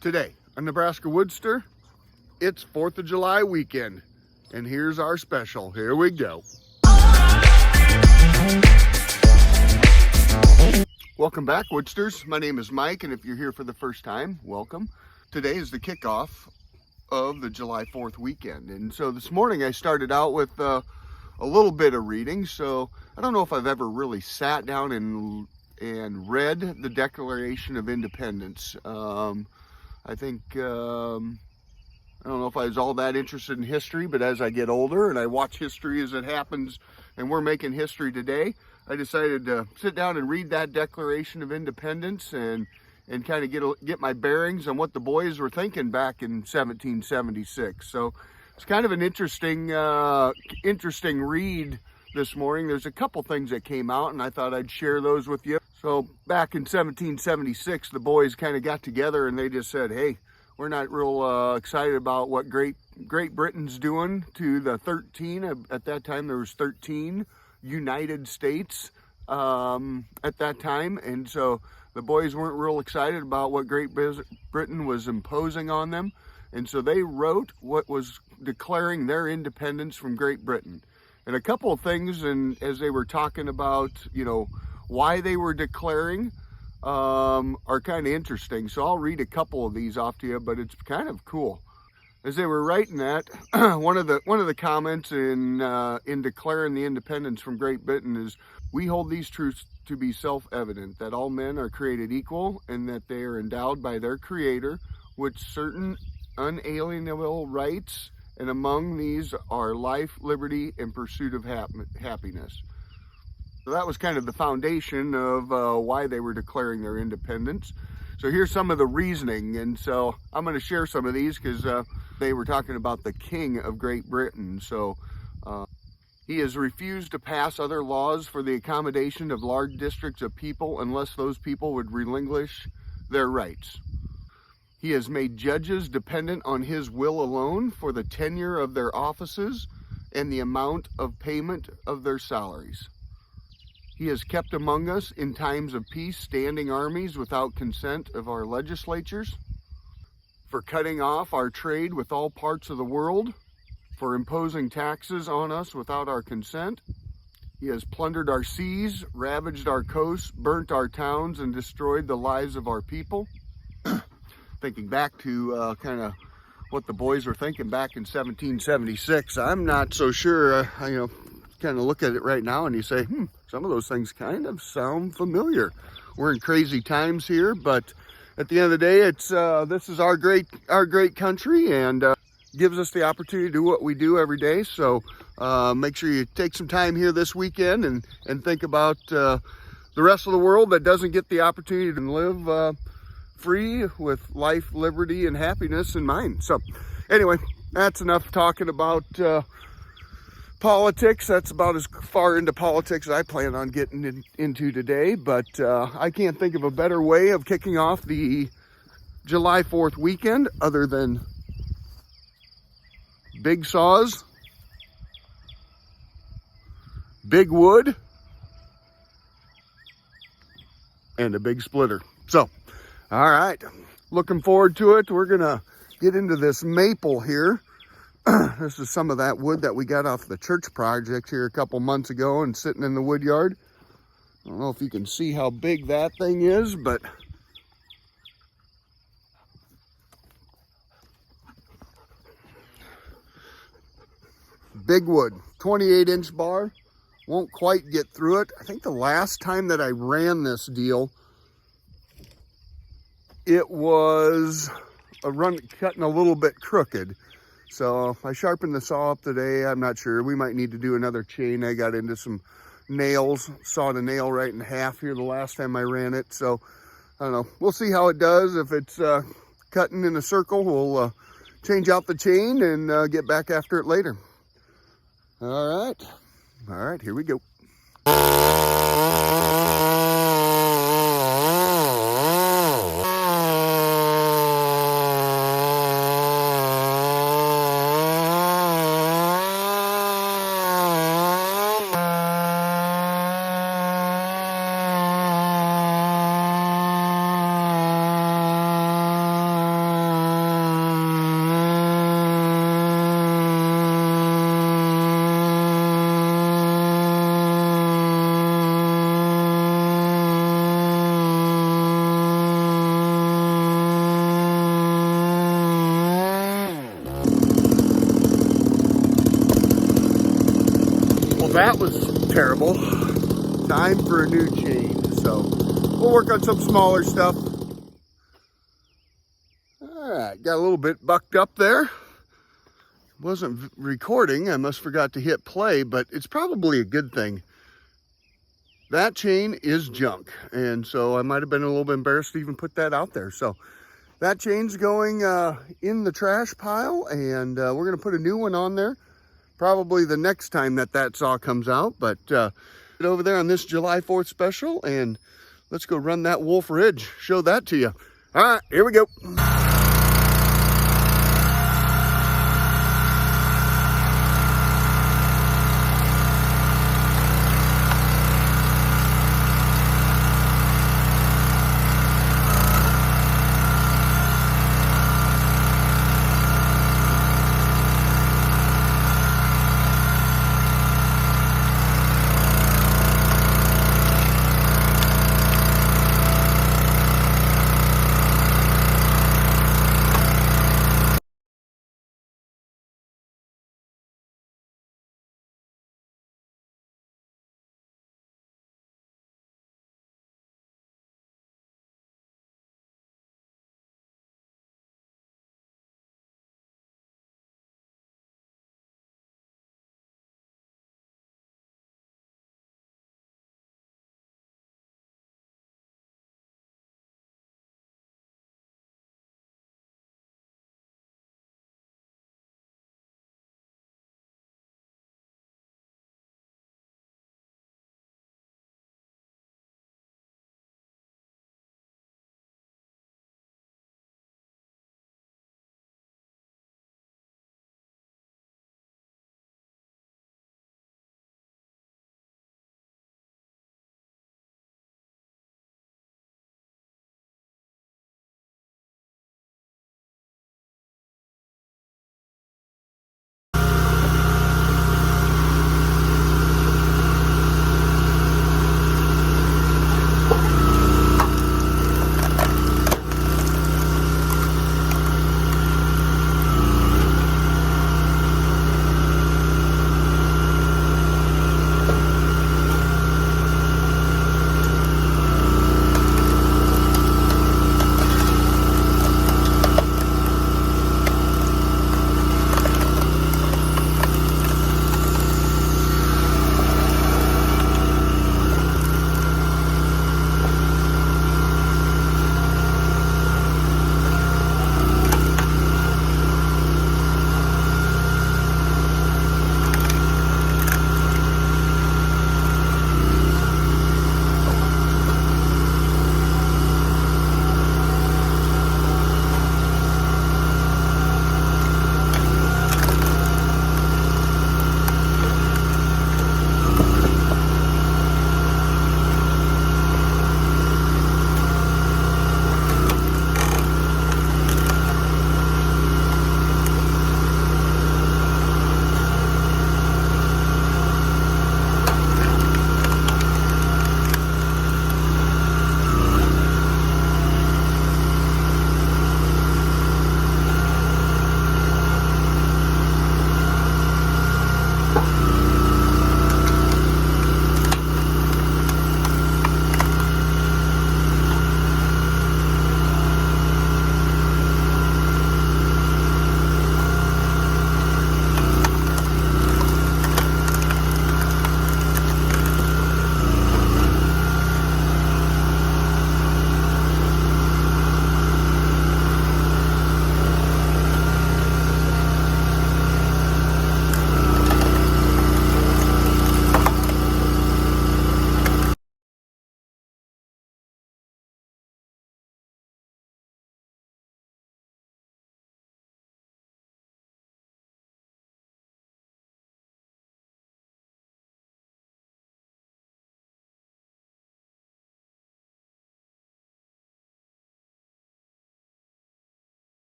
Today on Nebraska Woodster, it's 4th of July weekend, and here's our special. Here we go. Welcome back, Woodsters. My name is Mike, and if you're here for the first time, welcome. Today is the kickoff of the July 4th weekend, and so this morning I started out with a little bit of reading. So I don't know if I've ever really sat down and read the Declaration of Independence. I think, I don't know if I was all that interested in history, but as I get older and I watch history as it happens and we're making history today, I decided to sit down and read that Declaration of Independence and kind of get my bearings on what the boys were thinking back in 1776. So it's kind of an interesting read this morning. There's a couple things that came out and I thought I'd share those with you. So back in 1776, the boys kind of got together and they just said, hey, we're not real excited about what Great Britain's doing to the 13. At that time, there was 13 United States at that time. And so the boys weren't real excited about what Great Britain was imposing on them. And so they wrote what was declaring their independence from Great Britain. And a couple of things, and as they were talking about, why they were declaring, are kind of interesting. So I'll read a couple of these off to you, but it's kind of cool. As they were writing that, one of the comments in declaring the independence from Great Britain is, we hold these truths to be self-evident, that all men are created equal and that they are endowed by their Creator with certain unalienable rights, and among these are life, liberty, and pursuit of happiness. So that was kind of the foundation of why they were declaring their independence. So here's some of the reasoning, and so I'm going to share some of these because they were talking about the King of Great Britain. So he has refused to pass other laws for the accommodation of large districts of people unless those people would relinquish their rights. He has made judges dependent on his will alone for the tenure of their offices and the amount of payment of their salaries. He has kept among us in times of peace standing armies without consent of our legislatures, for cutting off our trade with all parts of the world, for imposing taxes on us without our consent. He has plundered our seas, ravaged our coasts, burnt our towns, and destroyed the lives of our people. Thinking back to kind of what the boys were thinking back in 1776, I'm not so sure, kind of look at it right now and you say, some of those things kind of sound familiar. We're in crazy times here, but at the end of the day, it's this is our great country, and gives us the opportunity to do what we do every day. So make sure you take some time here this weekend and think about the rest of the world that doesn't get the opportunity to live free with life, liberty, and happiness in mind. So anyway, that's enough talking about politics. That's about as far into politics as I plan on getting into today, but I can't think of a better way of kicking off the July 4th weekend other than big saws, big wood, and a big splitter. So, all right, looking forward to it. We're gonna get into this maple here. This is some of that wood that we got off the church project here a couple months ago and sitting in the wood yard. I don't know if you can see how big that thing is, but big wood, 28-inch bar. Won't quite get through it. I think the last time that I ran this deal, it was cutting a little bit crooked. So I sharpened the saw up today. I'm not sure. We might need to do another chain. I got into some nails, sawed a nail right in half here the last time I ran it. So I don't know. We'll see how it does. If it's cutting in a circle, we'll change out the chain and get back after it later. All right, here we go. terrible. Time for a new chain. So we'll work on some smaller stuff. All right, got a little bit bucked up there. Wasn't recording, I must forgot to hit play, but it's probably a good thing. That chain is junk, and so I might have been a little bit embarrassed to even put that out there. So that chain's going in the trash pile, and we're gonna put a new one on there probably the next time that saw comes out. But over there on this July 4th special, and let's go run that Wolfe Ridge, show that to you. All right, here we go.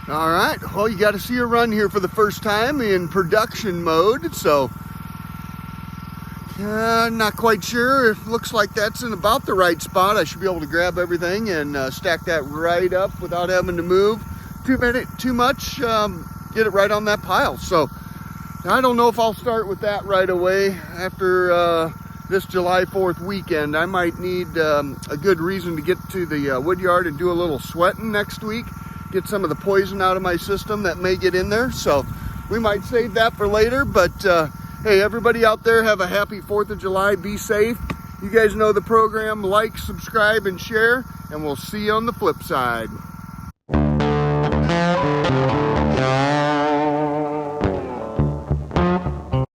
All right, well, you got to see her run here for the first time in production mode, so not quite sure. It looks like that's in about the right spot. I should be able to grab everything and stack that right up without having to move too much. Get it right on that pile. So I don't know if I'll start with that right away after this July 4th weekend. I might need a good reason to get to the wood yard and do a little sweating next week. Get some of the poison out of my system that may get in there. So we might save that for later. But hey, everybody out there, have a happy 4th of July. Be safe. You guys know the program. Like, subscribe, and share. And we'll see you on the flip side.